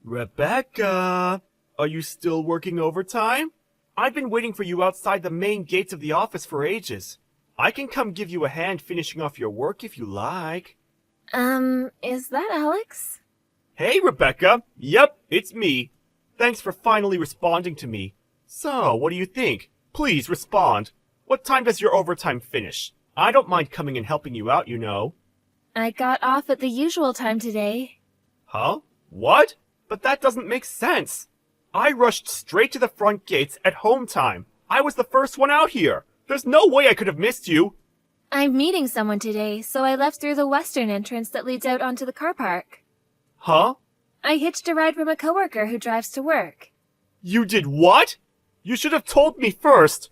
Rebecca, are you still working overtime? I've been waiting for you outside the main gates of the office for ages. I can come give you a hand finishing off your work if you like. Is that Alex? Hey, Rebecca. Yep, it's me. Thanks for finally responding to me. So, what do you think? Please respond. What time does your overtime finish? I don't mind coming and helping you out, you know. I got off at the usual time today. Huh? What? But that doesn't make sense. I rushed straight to the front gates at home time. I was the first one out here. There's no way I could have missed you. I'm meeting someone today, so I left through the western entrance that leads out onto the car park. Huh? I hitched a ride from a coworker who drives to work. You did what? You should have told me first.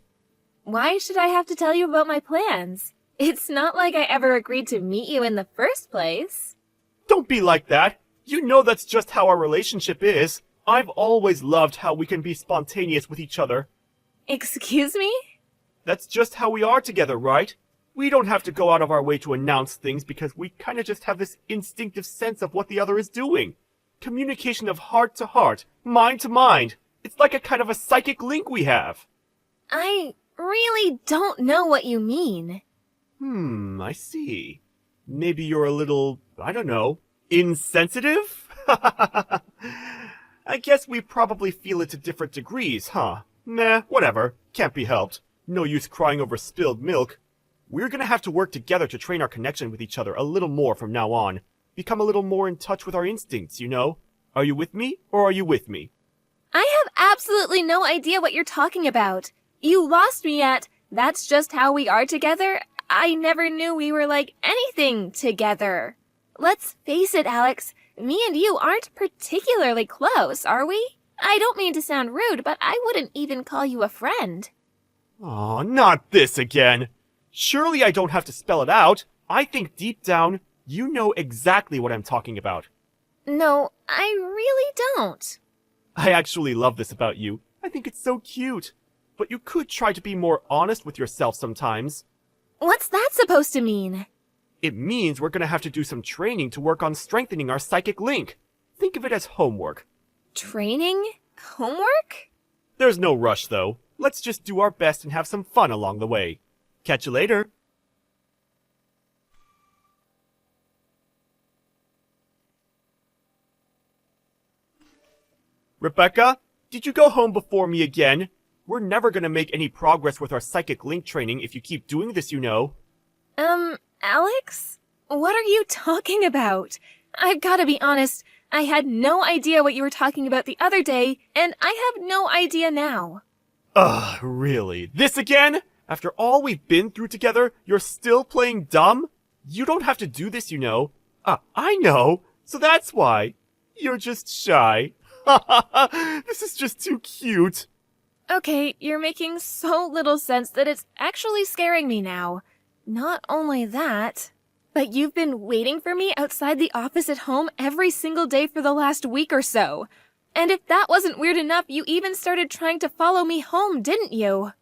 Why should I have to tell you about my plans? It's not like I ever agreed to meet you in the first place. Don't be like that. You know that's just how our relationship is. I've always loved how we can be spontaneous with each other. Excuse me? That's just how we are together, right? We don't have to go out of our way to announce things because we kind of just have this instinctive sense of what the other is doing. Communication of heart to heart, mind to mind. It's like a kind of a psychic link we have. I really don't know what you mean. I see. Maybe you're a little, I don't know, insensitive? I guess we probably feel it to different degrees, huh? Nah, whatever. Can't be helped. No use crying over spilled milk. We're gonna have to work together to train our connection with each other a little more from now on. Become a little more in touch with our instincts, you know? Are you with me, or are you with me? I have absolutely no idea what you're talking about. You lost me at, that's just how we are together. I never knew we were like anything together. Let's face it, Alex. Me and you aren't particularly close, are we? I don't mean to sound rude, but I wouldn't even call you a friend. Aw, not this again. Surely I don't have to spell it out. I think deep down, you know exactly what I'm talking about. No, I really don't. I actually love this about you. I think it's so cute. But you could try to be more honest with yourself sometimes. What's that supposed to mean? It means we're gonna have to do some training to work on strengthening our psychic link. Think of it as homework. Training? Homework? There's no rush, though. Let's just do our best and have some fun along the way. Catch you later. Rebecca, did you go home before me again? We're never gonna make any progress with our psychic link training if you keep doing this, you know. Alex? What are you talking about? I've gotta be honest, I had no idea what you were talking about the other day, and I have no idea now. Ugh, really? This again? After all we've been through together, you're still playing dumb? You don't have to do this, you know. I know. So that's why. You're just shy. This is just too cute. Okay, you're making so little sense that it's actually scaring me now. Not only that, but you've been waiting for me outside the office at home every single day for the last week or so. And if that wasn't weird enough, you even started trying to follow me home, didn't you?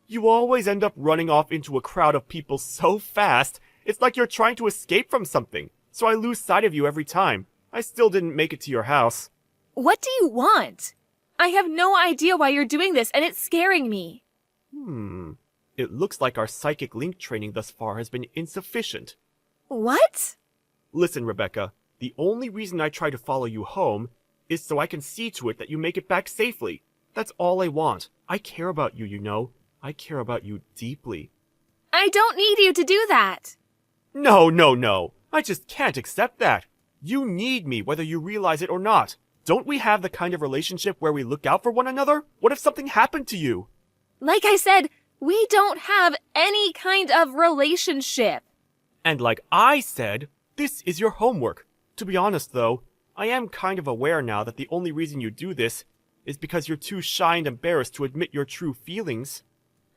You always end up running off into a crowd of people so fast, it's like you're trying to escape from something. So I lose sight of you every time. I still didn't make it to your house. What do you want? I have no idea why you're doing this, and it's scaring me. It looks like our psychic link training thus far has been insufficient. What? Listen, Rebecca, the only reason I try to follow you home is so I can see to it that you make it back safely. That's all I want. I care about you, you know. I care about you deeply. I don't need you to do that. No. I just can't accept that. You need me whether you realize it or not. Don't we have the kind of relationship where we look out for one another? What if something happened to you? Like I said, we don't have any kind of relationship. And like I said, this is your homework. To be honest, though, I am kind of aware now that the only reason you do this is because you're too shy and embarrassed to admit your true feelings.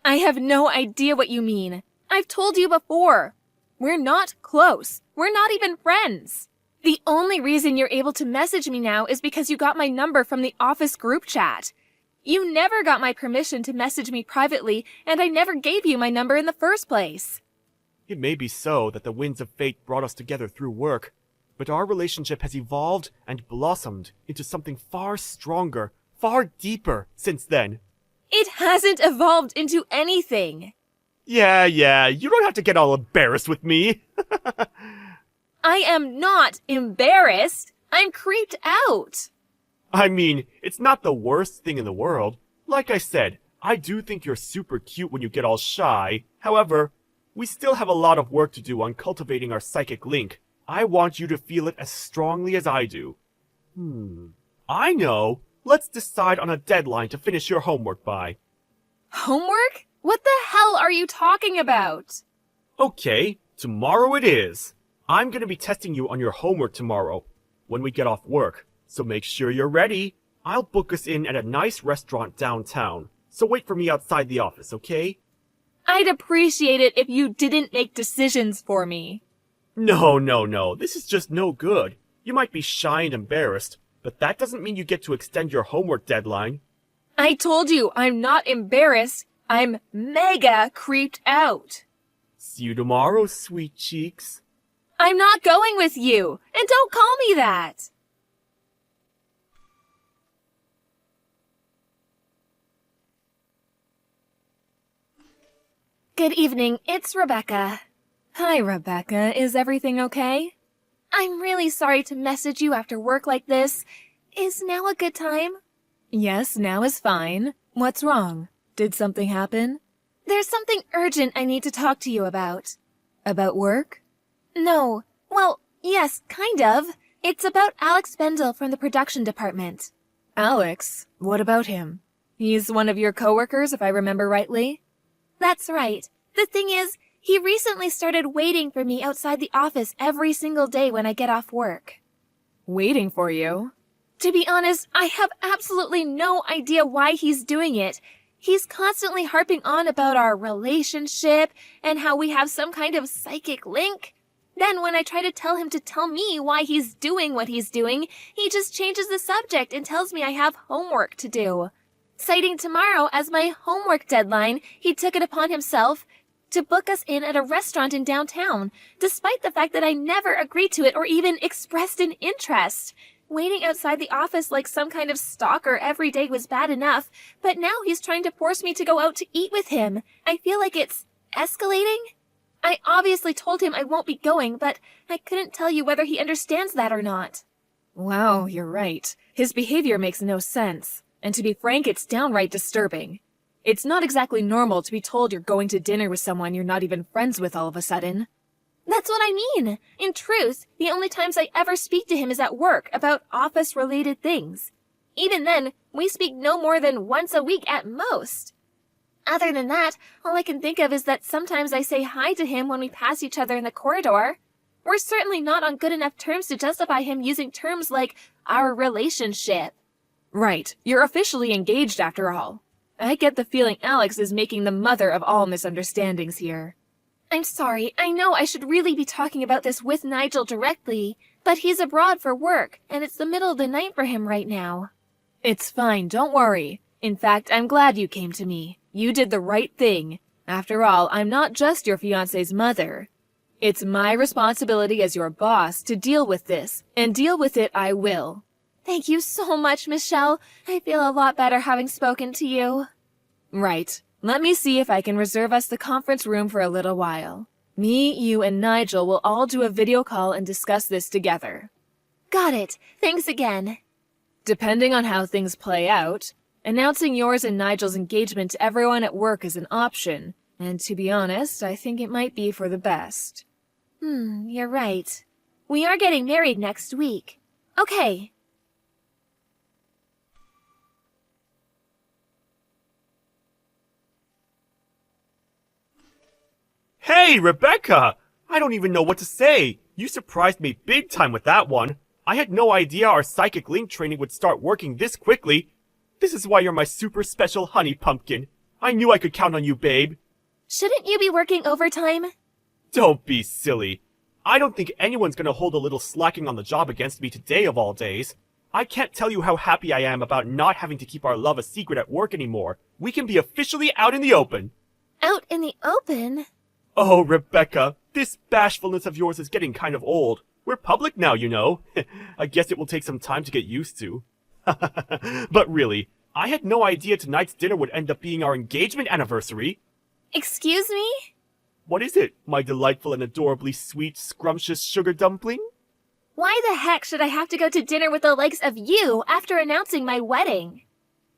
I have no idea what you mean. I've told you before. We're not close. We're not even friends. The only reason you're able to message me now is because you got my number from the office group chat. You never got my permission to message me privately, and I never gave you my number in the first place. It may be so that the winds of fate brought us together through work, but our relationship has evolved and blossomed into something far stronger, far deeper since then. It hasn't evolved into anything. Yeah, you don't have to get all embarrassed with me. I am not embarrassed. I'm creeped out. I mean, it's not the worst thing in the world. Like I said, I do think you're super cute when you get all shy. However, we still have a lot of work to do on cultivating our psychic link. I want you to feel it as strongly as I do. I know. Let's decide on a deadline to finish your homework by. Homework? What the hell are you talking about? Okay, tomorrow it is. I'm gonna be testing you on your homework tomorrow, when we get off work. So make sure you're ready. I'll book us in at a nice restaurant downtown. So wait for me outside the office, okay? I'd appreciate it if you didn't make decisions for me. No. This is just no good. You might be shy and embarrassed, but that doesn't mean you get to extend your homework deadline. I told you I'm not embarrassed. I'm mega creeped out. See you tomorrow, sweet cheeks. I'm not going with you, and don't call me that. Good evening, it's Rebecca. Hi, Rebecca. Is everything okay? I'm really sorry to message you after work like this. Is now a good time? Yes, now is fine. What's wrong? Did something happen? There's something urgent I need to talk to you about. About work? No. Well, yes, kind of. It's about Alex Bendel from the production department. Alex? What about him? He's one of your coworkers, if I remember rightly? That's right. The thing is, he recently started waiting for me outside the office every single day when I get off work. Waiting for you? To be honest, I have absolutely no idea why he's doing it. He's constantly harping on about our relationship and how we have some kind of psychic link. Then when I try to tell him to tell me why he's doing what he's doing, he just changes the subject and tells me I have homework to do. Citing tomorrow as my homework deadline, he took it upon himself to book us in at a restaurant in downtown, despite the fact that I never agreed to it or even expressed an interest. Waiting outside the office like some kind of stalker every day was bad enough, but now he's trying to force me to go out to eat with him. I feel like it's escalating. I obviously told him I won't be going, but I couldn't tell you whether he understands that or not. Wow, you're right. His behavior makes no sense. And to be frank, it's downright disturbing. It's not exactly normal to be told you're going to dinner with someone you're not even friends with all of a sudden. That's what I mean. In truth, the only times I ever speak to him is at work about office-related things. Even then, we speak no more than once a week at most. Other than that, all I can think of is that sometimes I say hi to him when we pass each other in the corridor. We're certainly not on good enough terms to justify him using terms like our relationship. Right. You're officially engaged after all. I get the feeling Alex is making the mother of all misunderstandings here. I'm sorry. I know I should really be talking about this with Nigel directly, but he's abroad for work, and it's the middle of the night for him right now. It's fine. Don't worry. In fact, I'm glad you came to me. You did the right thing. After all, I'm not just your fiancé's mother. It's my responsibility as your boss to deal with this, and deal with it I will. Thank you so much, Michelle. I feel a lot better having spoken to you. Right. Let me see if I can reserve us the conference room for a little while. Me, you, and Nigel will all do a video call and discuss this together. Got it. Thanks again. Depending on how things play out, announcing yours and Nigel's engagement to everyone at work is an option, and to be honest, I think it might be for the best. You're right. We are getting married next week. Okay. Hey, Rebecca! I don't even know what to say. You surprised me big time with that one. I had no idea our psychic link training would start working this quickly. This is why you're my super special honey pumpkin. I knew I could count on you, babe. Shouldn't you be working overtime? Don't be silly. I don't think anyone's gonna hold a little slacking on the job against me today of all days. I can't tell you how happy I am about not having to keep our love a secret at work anymore. We can be officially out in the open. Out in the open? Oh, Rebecca, this bashfulness of yours is getting kind of old. We're public now, you know. I guess it will take some time to get used to. But really, I had no idea tonight's dinner would end up being our engagement anniversary. Excuse me? What is it, my delightful and adorably sweet, scrumptious sugar dumpling? Why the heck should I have to go to dinner with the likes of you after announcing my wedding?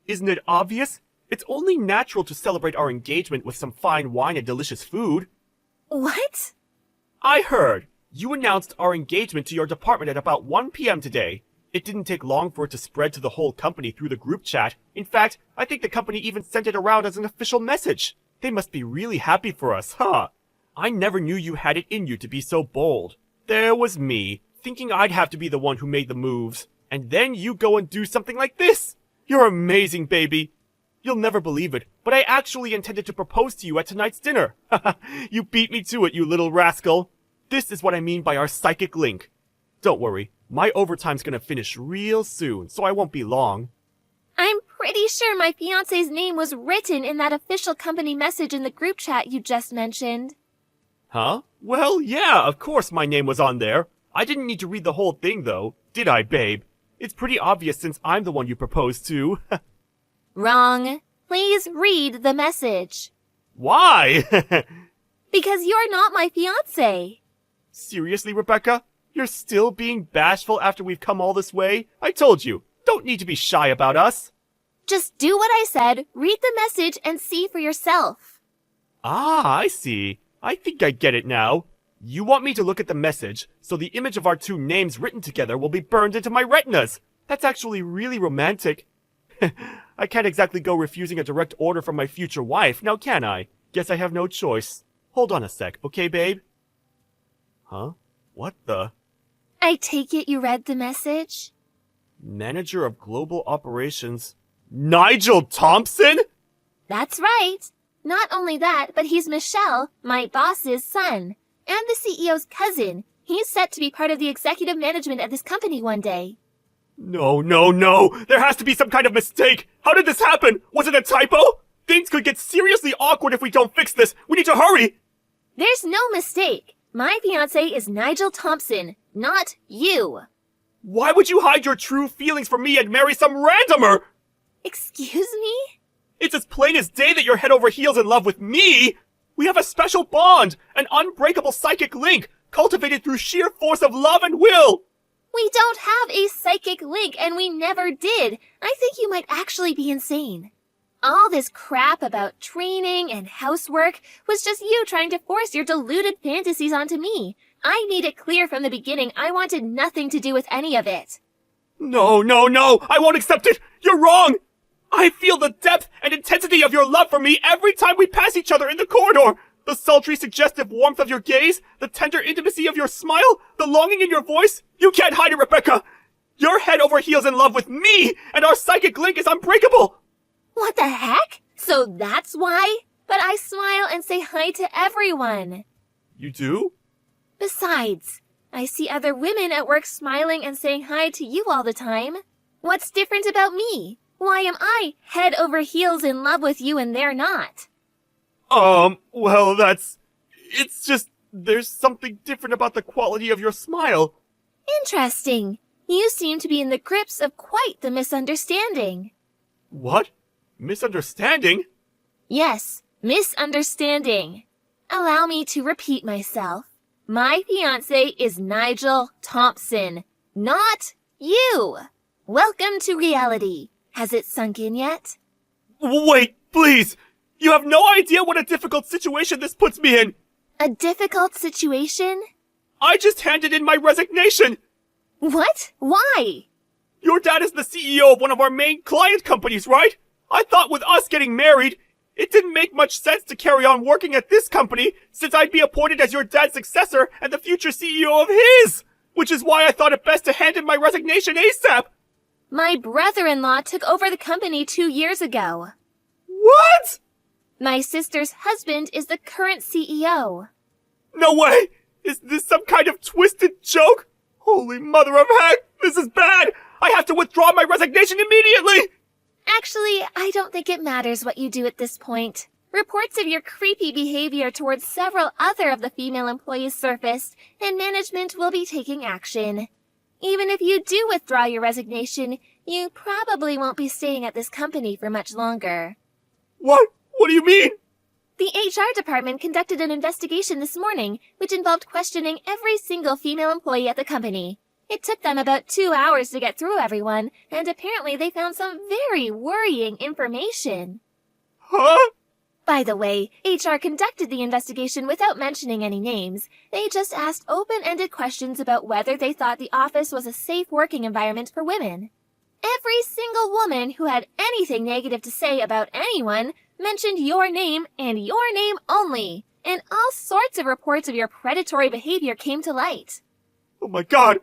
Isn't it obvious? It's only natural to celebrate our engagement with some fine wine and delicious food. What? I heard. You announced our engagement to your department at about 1 p.m. today. It didn't take long for it to spread to the whole company through the group chat. In fact, I think the company even sent it around as an official message. They must be really happy for us, huh? I never knew you had it in you to be so bold. There was me, thinking I'd have to be the one who made the moves. And then you go and do something like this. You're amazing, baby. You'll never believe it, but I actually intended to propose to you at tonight's dinner. You beat me to it, you little rascal. This is what I mean by our psychic link. Don't worry, my overtime's gonna finish real soon, so I won't be long. I'm pretty sure my fiancé's name was written in that official company message in the group chat you just mentioned. Huh? Well, yeah, of course my name was on there. I didn't need to read the whole thing, though. Did I, babe? It's pretty obvious since I'm the one you proposed to. Wrong. Please read the message. Why? Because you're not my fiancé. Seriously, Rebecca? You're still being bashful after we've come all this way? I told you, don't need to be shy about us. Just do what I said, read the message, and see for yourself. Ah, I see. I think I get it now. You want me to look at the message, so the image of our two names written together will be burned into my retinas. That's actually really romantic. I can't exactly go refusing a direct order from my future wife, now can I? Guess I have no choice. Hold on a sec, okay, babe? Huh? What the? I take it you read the message? Manager of Global Operations. Nigel Thompson? That's right. Not only that, but he's Michelle, my boss's son, and the CEO's cousin. He's set to be part of the executive management of this company one day. No. There has to be some kind of mistake. How did this happen? Was it a typo? Things could get seriously awkward if we don't fix this. We need to hurry. There's no mistake. My fiancé is Nigel Thompson, not you. Why would you hide your true feelings from me and marry some randomer? Excuse me? It's as plain as day that you're head over heels in love with me. We have a special bond, an unbreakable psychic link, cultivated through sheer force of love and will. We don't have a psychic link, and we never did. I think you might actually be insane. All this crap about training and housework was just you trying to force your deluded fantasies onto me. I made it clear from the beginning I wanted nothing to do with any of it. No, I won't accept it. You're wrong. I feel the depth and intensity of your love for me every time we pass each other in the corridor. The sultry, suggestive warmth of your gaze, the tender intimacy of your smile, the longing in your voice. You can't hide it, Rebecca. You're head over heels in love with me, and our psychic link is unbreakable. What the heck? So that's why? But I smile and say hi to everyone. You do? Besides, I see other women at work smiling and saying hi to you all the time. What's different about me? Why am I head over heels in love with you and they're not? Well, it's just, there's something different about the quality of your smile. Interesting. You seem to be in the grips of quite the misunderstanding. What? Misunderstanding? Yes, misunderstanding. Allow me to repeat myself. My fiancé is Nigel Thompson, not you. Welcome to reality. Has it sunk in yet? Wait, please! You have no idea what a difficult situation this puts me in! A difficult situation? I just handed in my resignation! What? Why? Your dad is the CEO of one of our main client companies, right? I thought with us getting married, it didn't make much sense to carry on working at this company since I'd be appointed as your dad's successor and the future CEO of his! Which is why I thought it best to hand in my resignation ASAP! My brother-in-law took over the company 2 years ago. What? My sister's husband is the current CEO. No way! Is this some kind of twisted joke? Holy mother of heck! This is bad! I have to withdraw my resignation immediately! Actually, I don't think it matters what you do at this point. Reports of your creepy behavior towards several other of the female employees surfaced, and management will be taking action. Even if you do withdraw your resignation, you probably won't be staying at this company for much longer. What? What do you mean? The HR department conducted an investigation this morning, which involved questioning every single female employee at the company. It took them about 2 hours to get through everyone, and apparently they found some very worrying information. Huh? By the way, HR conducted the investigation without mentioning any names. They just asked open-ended questions about whether they thought the office was a safe working environment for women. Every single woman who had anything negative to say about anyone mentioned your name and your name only, and all sorts of reports of your predatory behavior came to light. Oh my god!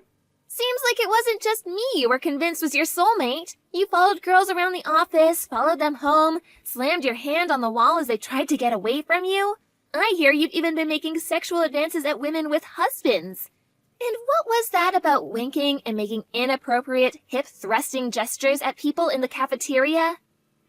Seems like it wasn't just me you were convinced was your soulmate. You followed girls around the office, followed them home, slammed your hand on the wall as they tried to get away from you. I hear you've even been making sexual advances at women with husbands. And what was that about winking and making inappropriate, hip-thrusting gestures at people in the cafeteria?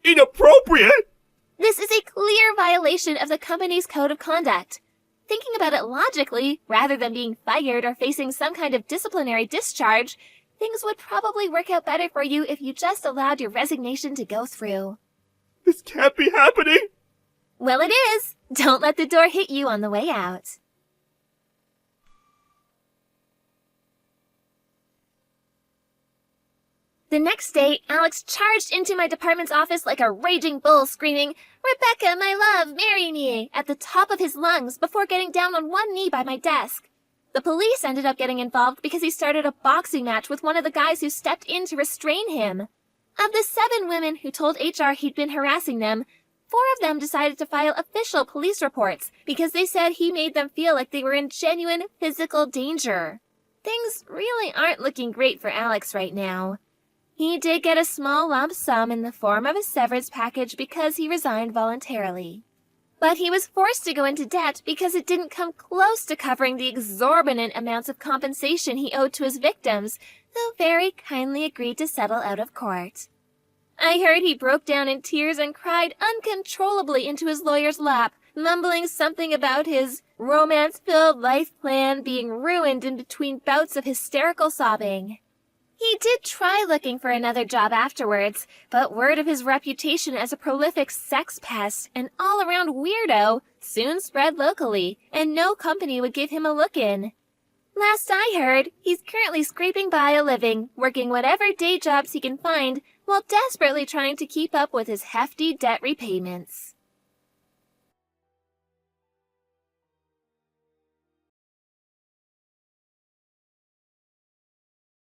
Inappropriate? This is a clear violation of the company's code of conduct. Thinking about it logically, rather than being fired or facing some kind of disciplinary discharge, things would probably work out better for you if you just allowed your resignation to go through. This can't be happening! Well, it is. Don't let the door hit you on the way out. The next day, Alex charged into my department's office like a raging bull, screaming, "Rebecca, my love, marry me," at the top of his lungs before getting down on one knee by my desk. The police ended up getting involved because he started a boxing match with one of the guys who stepped in to restrain him. Of the 7 women who told HR he'd been harassing them, 4 of them decided to file official police reports because they said he made them feel like they were in genuine physical danger. Things really aren't looking great for Alex right now. He did get a small lump sum in the form of a severance package because he resigned voluntarily. But he was forced to go into debt because it didn't come close to covering the exorbitant amounts of compensation he owed to his victims, who very kindly agreed to settle out of court. I heard he broke down in tears and cried uncontrollably into his lawyer's lap, mumbling something about his romance-filled life plan being ruined in between bouts of hysterical sobbing. He did try looking for another job afterwards, but word of his reputation as a prolific sex pest and all-around weirdo soon spread locally, and no company would give him a look-in. Last I heard, he's currently scraping by a living, working whatever day jobs he can find, while desperately trying to keep up with his hefty debt repayments.